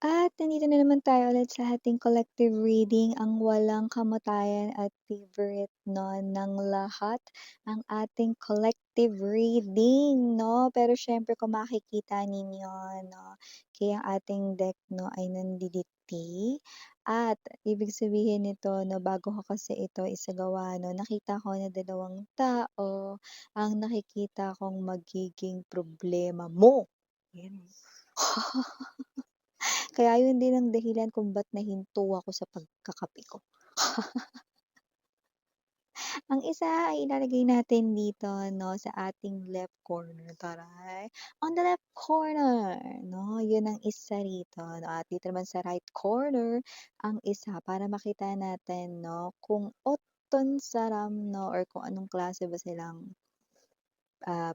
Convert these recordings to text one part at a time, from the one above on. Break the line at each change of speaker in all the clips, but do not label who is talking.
At nandito na naman tayo ulit sa ating collective reading, ang walang kamatayan at favorite 'no, ng lahat, ang ating collective reading 'no. Pero siyempre kung makikita ninyo 'no, kaya ang ating deck 'no ay nandiditi at ibig sabihin nito 'no, bago ko kasi ito isagawa 'no, nakita ko na dalawang tao ang nakikita kong magiging problema mo, yan. Kaya yun din ang dahilan kung ba't nahinto ako sa pagkakape ko. Ang isa ay ilalagay natin dito 'no, sa ating left corner, taray! On the left corner 'no, yun ang isa rito 'no, at dito naman sa right corner ang isa para makita natin 'no, kung Otton Saram 'no, or kung anong klase ba silang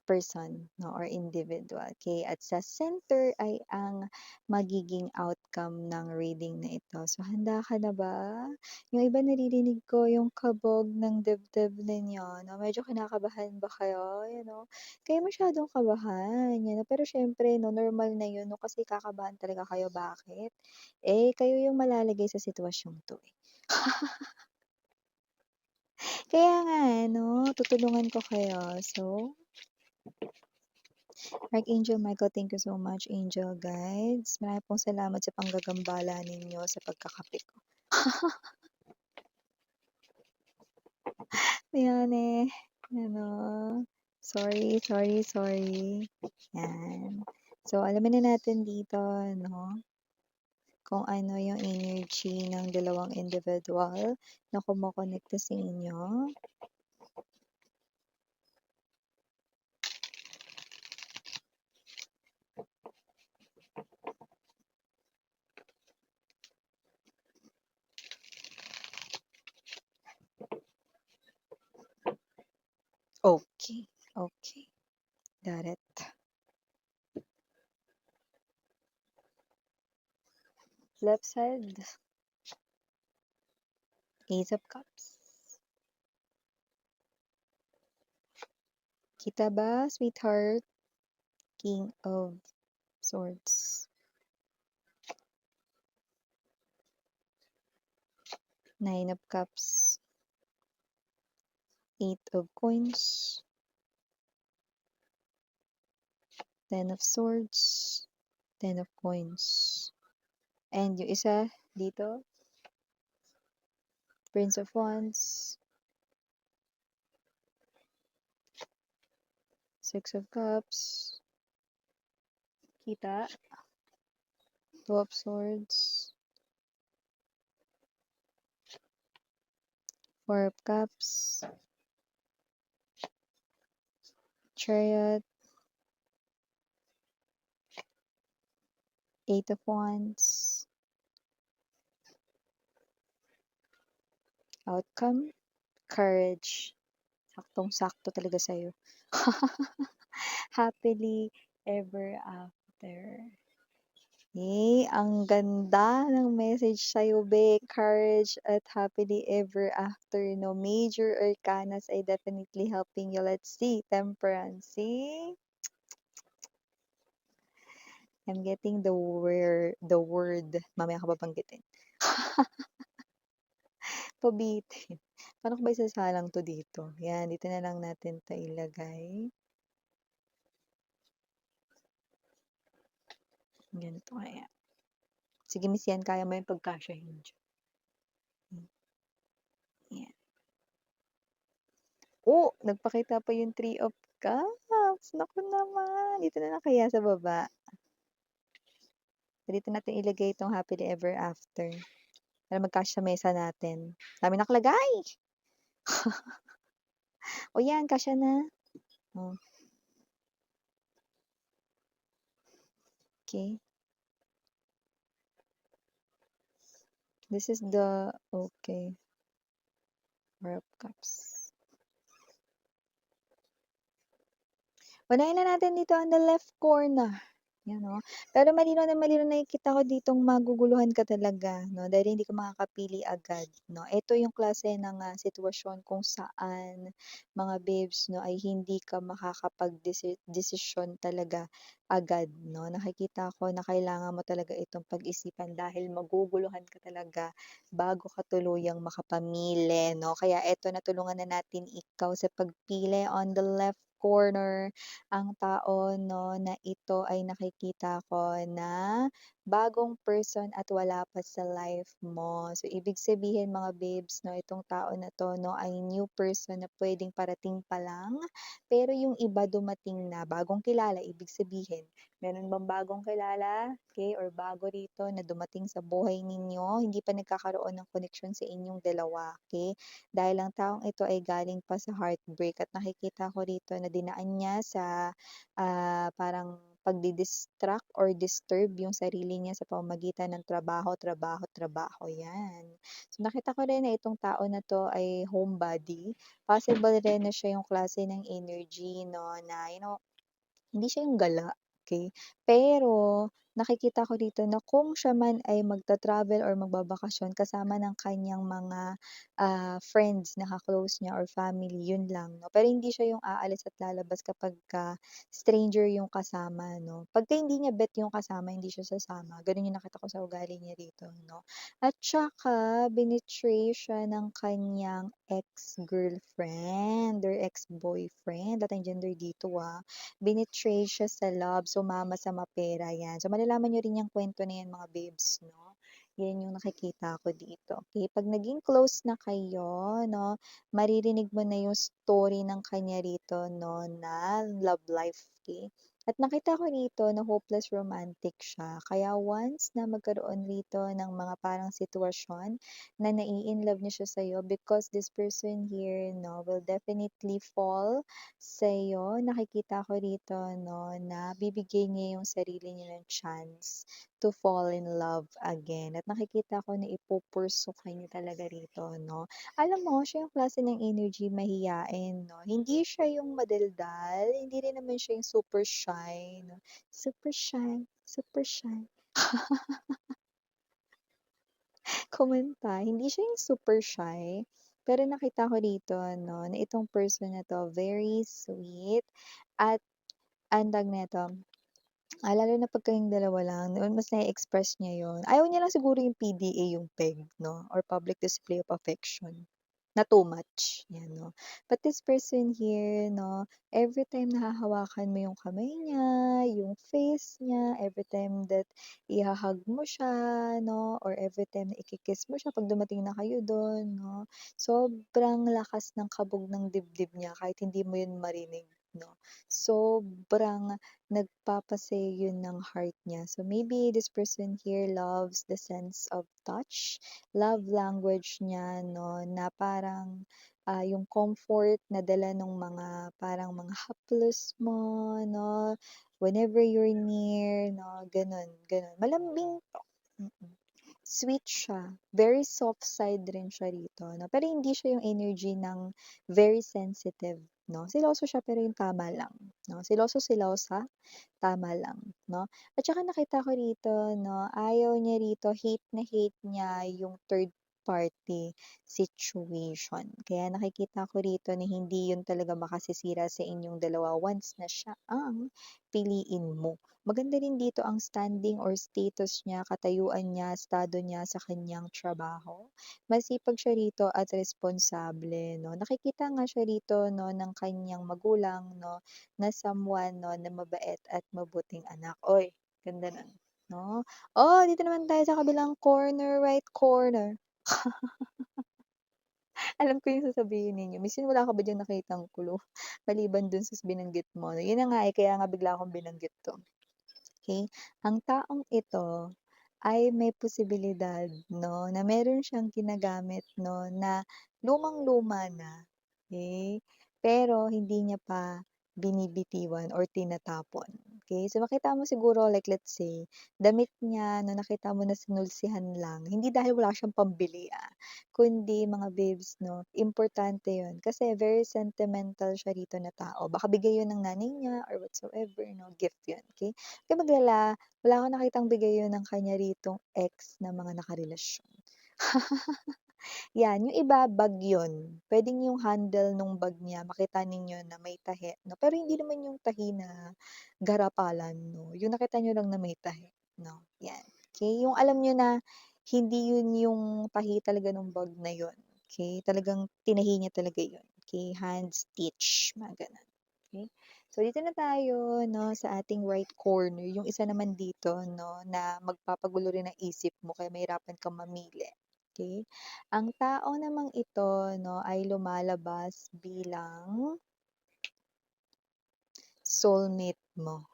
person 'no or individual, okay. At sa center ay ang magiging outcome ng reading na ito. So, handa ka na ba? Yung iba naririnig ko yung kabog ng dibdib ninyo 'no, medyo kinakabahan ba kayo, you know? Kayo masyadong kabahan, you know, pero siyempre 'no, normal na yun 'no, kasi kakabahan talaga kayo, bakit? Eh, kayo yung malalagay sa sitwasyong 'to, eh. Kaya nga ano, tutulungan ko kayo. So, Archangel Michael, thank you so much, Angel Guides. Marami pong salamat sa panggagambala ninyo sa pagkakape ko. Ayan eh, ano, sorry, sorry, sorry. Yan. So, alamin na natin dito, no, kung ano yung energy ng dalawang individual na kumokonekta sa inyo. Okay, okay. Got it. Left side, Ace of Cups. Kita ba, sweetheart? King of Swords. Nine of Cups. Eight of Coins. Ten of Swords. Ten of Coins. And yung isa dito, Prince of Wands. Six of Cups. Kita. Two of Swords. Four of Cups. Chariot. Eight of Wands. Outcome. Courage. Saktong-sakto talaga sa'yo. Happily ever after. Eh, ang ganda ng message sa'yo, be. Courage at happily ever after, no? Major arcanas ay definitely helping you. Let's see. Temperance. See? I'm getting the word. Mamaya ka babanggitin. Pabitin. Paano ko ba isasalang to dito? Yan, dito na lang natin ito ilagay. Ganito kaya. Sige, Miss Yan, kaya mo yung pagkasyahin dyan. Yan. Oh, nagpakita pa yung Three of Cups. Naku naman. Dito na lang kaya sa baba. Dito natin ilagay itong happily ever after. Para magkasya sa mesa natin. Dami nakalagay. O yan, kasya na. Oh, okay. This is the, okay. Four of Cups. Unahin na natin dito on the left corner. 'yan 'no. Pero malinaw na malinaw nakikita ko ditong maguguluhan ka talaga 'no, dahil hindi ka makakapili agad 'no. Ito yung klase ng, sitwasyon kung saan mga babes 'no, ay hindi ka desisyon talaga agad 'no. Nakikita ko na kailangan mo talaga itong pag-isipan dahil maguguluhan ka talaga bago ka tuluyang makapamili 'no. Kaya eto na, tulungan na natin ikaw sa pagpili. On the left corner, ang tao 'no na ito ay nakikita ko na bagong person at wala pa sa life mo. So ibig sabihin mga babes 'no, itong tao na 'to 'no ay new person na puwedeng parating pa lang, pero yung iba dumating na, bagong kilala. Ibig sabihin, meron bang bagong kilala, okey, or bago rito na dumating sa buhay ninyo, hindi pa nagkakaroon ng connection sa inyong dalawa, okey? Dahil ang taong ito ay galing pa sa heartbreak at nakikita ko rito na dinaan niya sa, parang pagdi-distract or disturb yung sarili niya sa pamamagitan ng trabaho, trabaho, trabaho, 'yan. So, nakita ko rin na itong tao na 'to ay homebody. Possible rin na siya yung klase ng energy 'no, na hindi siya yung gala, okey? Pero nakikita ko dito na kung siya man ay magta-travel or magbabakasyon kasama ng kaniyang mga, friends na ka-close niya or family, yun lang 'no. Pero hindi siya yung aalis at lalabas kapagka stranger yung kasama 'no. Pagka hindi niya bet yung kasama, hindi siya sasama, gano'n yung nakita ko sa ugali niya rito 'no. At tsaka binitray siya ng kaniyang ex-girlfriend or ex-boyfriend, at ang gender dito, binitray siya sa love, sumama sa mapera, 'yan. So, malalaman niyo rin 'yang kuwento na 'yan mga babes 'no. 'Yan yung nakikita ko dito, okey. 'Pag naging close na kayo 'no, maririnig mo na yung story ng kanya rito 'no, na love life, okey. At nakita ko rito na hopeless romantic siya, kaya once na magkaroon rito ng mga parang sitwasyon na nai-inlove niya siya sa'yo, because this person here 'no, will definitely fall sa'yo. Nakikita ko rito 'no, na bibigyan niya yung sarili niya ng chance to fall in love again, at nakikita ko na ipu-pursue ka niya talaga rito 'no. Alam mo siya yung klase ng energy, mahiyain 'no, hindi siya yung madaldal, hindi rin naman siya yung super shy 'no, super shy, super shy. Komenta, hindi siya yung super shy, pero nakita ko dito 'no, na itong person na 'to very sweet at ang tawag nito, lalo na 'pag kayong dalawa lang, noon mas na-e-express niya 'yun. Ayaw niya lang siguro yung PDA, yung PEG 'no, or public display of affection, na too much, 'yan 'no. But this person here 'no, everytime na hahawakan mo yung kamay niya, yung face niya, everytime that iha-hug mo siya 'no, or everytime na iki-kiss mo siya 'pag dumating na kayo dun 'no, sobrang lakas ng kabog ng dibdib niya kahit hindi mo 'yun marinig 'no. Sobrang nagpapa-say yun ng heart niya. So maybe this person here loves the sense of touch, love language niya 'no, na parang, yung comfort na dala nung mga parang mga haplos mo 'no, whenever you're near 'no, gano'n, gano'n. Malambing 'to, sweet siya, very soft side rin siya rito 'no, pero hindi siya yung energy ng very sensitive 'no. Seloso siya pero yung tama lang 'no, seloso-selosa, tama lang 'no. At saka nakita ko rito 'no, ayaw niya rito, hate na hate niya yung third party situation. Kaya nakikita ko rito na hindi yun talaga makasisira sa inyong dalawa once na siya ang piliin mo. Maganda rin dito ang standing or status niya, katayuan niya, estado niya sa kanyang trabaho. Masipag siya rito at responsable 'no. Nakikita nga siya rito 'no ng kanyang magulang 'no, na someone 'no, na mabait at mabuting anak. Uy, ganda nun 'no. Oh, dito naman tayo sa kabilang corner, right corner. Alam ko yung sasabihin ninyo, "Miss Yun, wala ka ba diyang nakitang clue maliban dun sa binanggit mo?" Yun na nga, eh, kaya nga bigla akong binanggit 'to, okey? Ang taong ito ay may posibilidad 'no, na meron siyang ginagamit 'no, na lumang-luma na, okey? Pero hindi niya pa binibitiwan or tinatapon. okey? So, makita mo siguro like let's say, damit niya na nakita mo na sinulsihan lang, hindi dahil wala siyang pambili, kundi mga babes 'no, importante 'yun kasi very sentimental siya rito na tao. Baka bigay 'yun ng nanay niya or whatsoever 'no, gift 'yun, okey? Huwag kang maglala, wala akong nakitang bigay 'yun ng kanya ritong ex na mga nakarelasyon. 'Yan, yung iba bag yun. Puwedeng yung handle nung bag niya makita ninyo na may tahi 'no, pero hindi naman yung tahi na garapalan 'no, yung nakita niyo lang na may tahi 'no, 'yan. Okey, yung alam niyo na hindi yun yung tahi talaga nung bag na yun, okey? Talagang tinahi niya talaga yun, okey, hand stitch, mga gano'n, okey? So, dito na tayo 'no, sa ating right corner, yung isa naman dito 'no, na magpapagulo rin ng isip mo kaya mahirapan kang mamili, okey? Ang tao namang ito 'no, ay lumalabas bilang soulmate mo.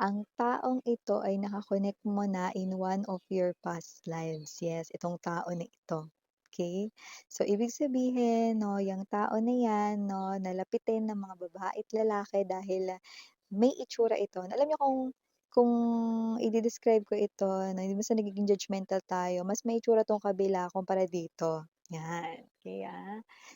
Ang taong ito ay naka-connect mo na in one of your past lives. Yes, itong tao na ito, okey? So, ibig sabihin 'no, yang tao na 'yan 'no, na lapitin ng mga babae at lalaki dahil may itsura ito. Alam niyo kung ide-describe ko ito na hindi basta nagiging judgmental tayo, mas may itsura 'tong kabila kumpara dito, 'yan, okey,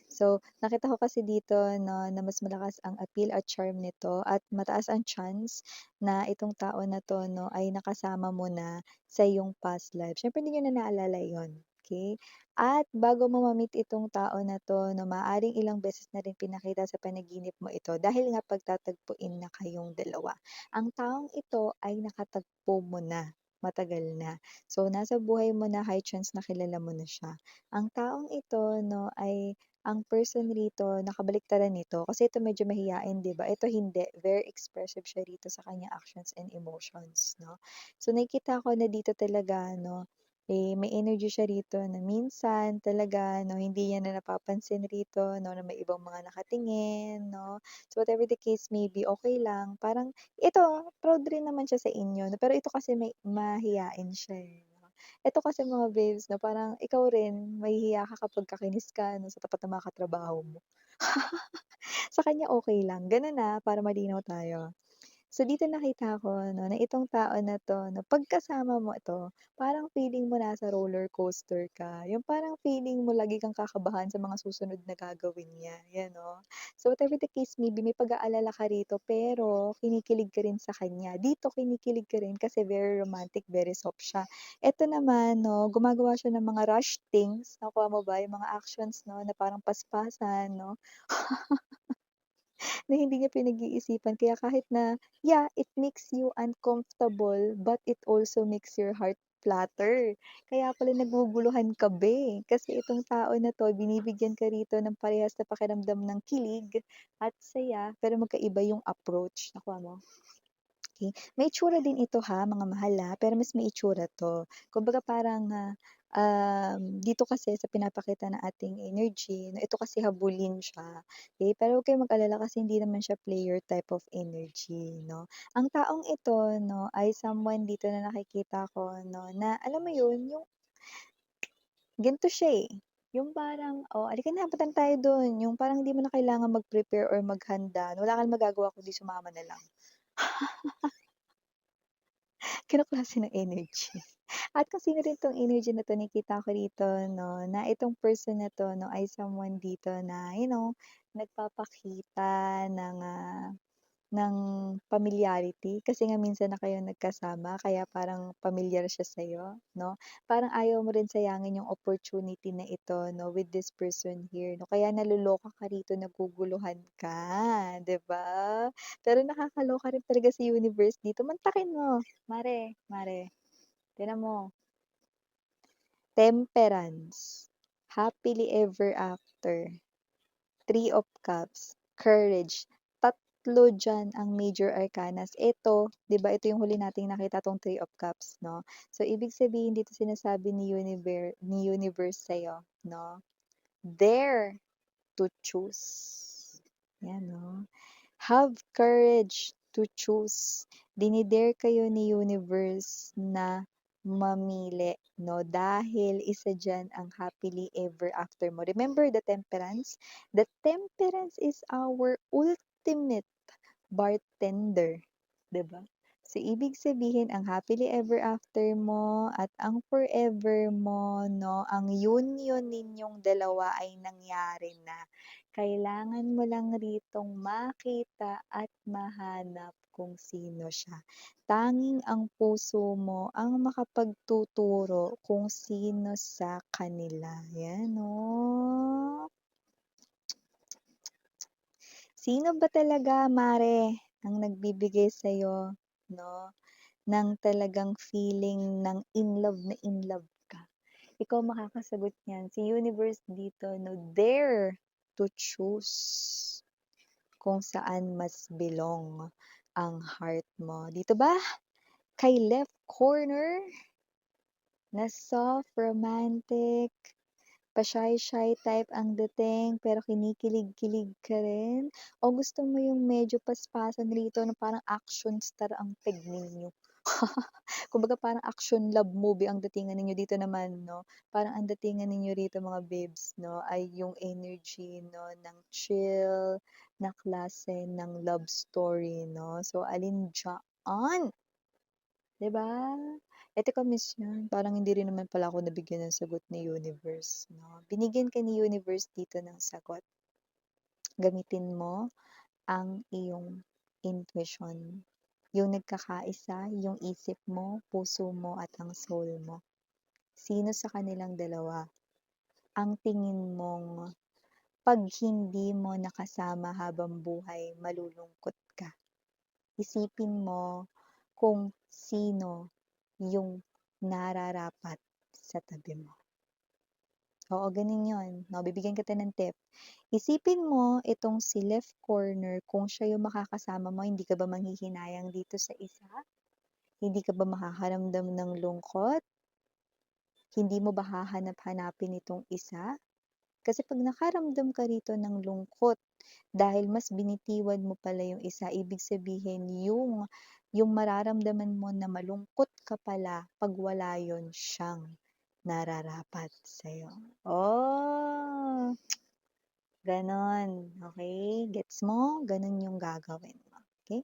So, nakita ko kasi dito 'no, na mas malakas ang appeal at charm nito at mataas ang chance na itong tao na 'to 'no, ay nakasama mo na sa iyong past life. Siyempre hindi niyo na naalala 'yun, okey? At bago mo ma-meet itong tao na 'to 'no, maaaring ilang beses na rin pinakita sa panaginip mo ito dahil nga pagtatagpuin na kayong dalawa. Ang taong ito ay nakatagpo mo na, matagal na. So, nasa buhay mo na, high chance na kilala mo na siya. Ang taong ito 'no, ay ang person rito nakabaliktaran nito kasi ito medyo mahiyain 'di ba, ito hindi, very expressive siya rito sa kanyang actions and emotions 'no. So, nakikita ko na dito talaga 'no, may energy siya rito na minsan talaga 'no, hindi niya na napapansin rito 'no, na may ibang mga nakatingin 'no. So, whatever the case may be, okey lang. Parang ito, proud rin naman siya sa inyo 'no, pero ito kasi may mahiyain siya, eh, 'no. Ito kasi mga babes 'no, parang ikaw rin mahihiya ka kapagka kinis ka 'no, sa tapat ng mga katrabaho mo. Sa kanya okey lang, gano'n, para malinaw tayo. So, dito nakita ko 'no, na itong tao na 'to 'no, pagkasama mo 'to, parang feeling mo nasa roller coaster ka, yung parang feeling mo lagi kang kakabahan sa mga susunod na gagawin niya, 'yan 'no. So, whatever the case may be, may pag-aalala ka rito pero kinikilig ka rin sa kanya. Dito kinikilig ka rin kasi very romantic, very soft siya. Eto naman 'no, gumagawa siya ng mga rush things, nakuha mo ba, yung mga actions 'no, na parang paspasan 'no. Na hindi niya pinag-iisipan kaya kahit na, yeah, it makes you uncomfortable, but it also makes your heart flutter. Kaya pala naguguluhan ka be, kasi itong tao na 'to binibigyan ka rito ng parehas na pakiramdam ng kilig at saya, pero magkaiba yung approach, nakuha mo? Okey. May itsura din ito mga mahal, pero mas may itsura 'to. Kumbaga parang, dito kasi sa pinapakita ng ating energy 'no, ito kasi habulin siya, okey. Pero huwag kayong mag-alala kasi hindi naman siya player type of energy 'no. Ang taong ito 'no, ay someone dito na nakikita ko 'no, na alam mo 'yun, yung ganito siya, eh, yung parang, "Oh, halika na punta na tayo dun." Yung parang hindi mo na kailangan mag-prepare or maghanda, wala kang magagawa kundi sumama na lang. Gano'ng klase ng energy. At kung sino rin 'tong energy na 'to nakita ko rito 'no, na itong person na 'to 'no, ay someone dito na nagpapakita ng familiarity kasi nga minsan na kayo nagkasama kaya parang pamilyar siya sa'yo 'no. Parang ayaw mo rin sayangin yung opportunity na ito 'no, with this person here 'no, kaya naloloka ka rito, naguguluhan ka, 'di ba? Pero nakakaloka rin talaga si universe dito, mantakin mo, mare, mare, tignan mo. Temperance, happily ever after, Three of Cups, courage. Tatlo diyan ang major arcanas. Ito, 'di ba, ito yung huli nating nakita 'tong Three of Cups 'no. So, ibig sabihin dito sinasabi ni universe sa'yo 'no, dare to choose. 'Yan 'no. Have courage to choose. Dine-dare kayo ni universe na mamili 'no, dahil isa diyan ang happily ever after mo. Remember the temperance? The temperance is our ultimate bartender, 'di ba? So, ibig sabihin ang happily ever after mo at ang forever mo 'no, ang union ninyong dalawa ay nangyari na. Kailangan mo lang ritong makita at mahanap kung sino siya. Tanging ang puso mo ang makapagtuturo kung sino sa kanila, 'yan oh. Sino ba talaga mare ang nagbibigay sa'yo 'no, ng talagang feeling ng in love ka? Ikaw makakasagot niyan, si universe dito 'no, dare to choose kung saan mas belong ang heart mo. Dito ba kay left corner na soft, romantic, pa-shy-shy type ang dating pero kinikilig-kilig ka rin? O gusto mo yung medyo paspasan rito na parang action star ang peg ninyo? Kumbaga parang action love movie ang datingan ninyo dito naman 'no, parang ang datingan ninyo rito mga babes 'no, ay yung energy 'no ng chill na klase ng love story 'no. So alin diyaan, 'di ba? Eh, teka miss yan, parang hindi rin naman pala ako nabigyan ng sagot ni universe 'no. Binigyan ka ni universe dito ng sagot. Gamitin mo ang iyong intuition. Yung nagkakaisa, yung isip mo, puso mo at ang soul mo. Sino sa kanilang dalawa ang tingin mong 'pag hindi mo nakasama habang buhay malulungkot ka? Isipin mo kung sino yung nararapat sa tabi mo. Oo, ganun yun 'no, bibigyan kita ng tip. Isipin mo itong si left corner kung siya yung makakasama mo, hindi ka ba manghihinayang dito sa isa? Hindi ka ba makakaramdam ng lungkot? Hindi mo ba hahanap-hanapin itong isa? Kasi 'pag nakaramdam ka rito ng lungkot dahil mas binitiwan mo pala yung isa, ibig sabihin yung mararamdaman mo na malungkot ka pala 'pag wala yun siyang nararapat sa'yo. Oh, gano'n, okey, gets mo? Gano'n yung gagawin mo, okey?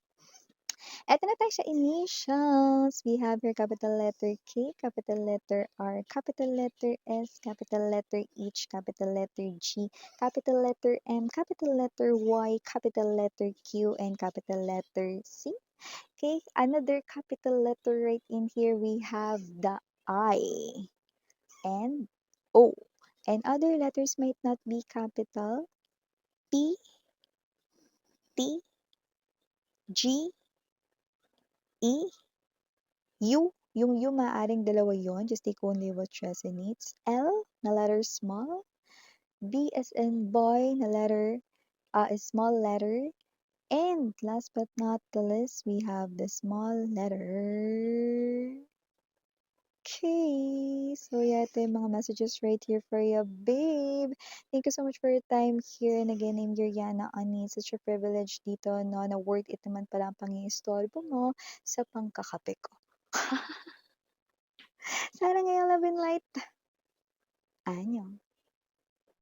Eto na tayo sa initials. We have here capital letter K, capital letter R, capital letter S, capital letter H, capital letter G, capital letter M, capital letter Y, capital letter Q, and capital letter C. Okay, another capital letter right in here. We have the I and O. And other letters might not be capital. P, T, G, E, U, yung U maaaring dalawa yon, just take only what resonates. L na letter small. B as in boy na letter, a small letter. And last but not the least, we have the small letter K. So yeah, ito yung mga messages right here for you, babe. Thank you so much for your time here. And again, I'm Yuriana Ani. Such a privilege dito, no, na worth it naman pala ang pang-iistorbo mo sa pangkakape ko. Sana ngayong love and light. Anyo.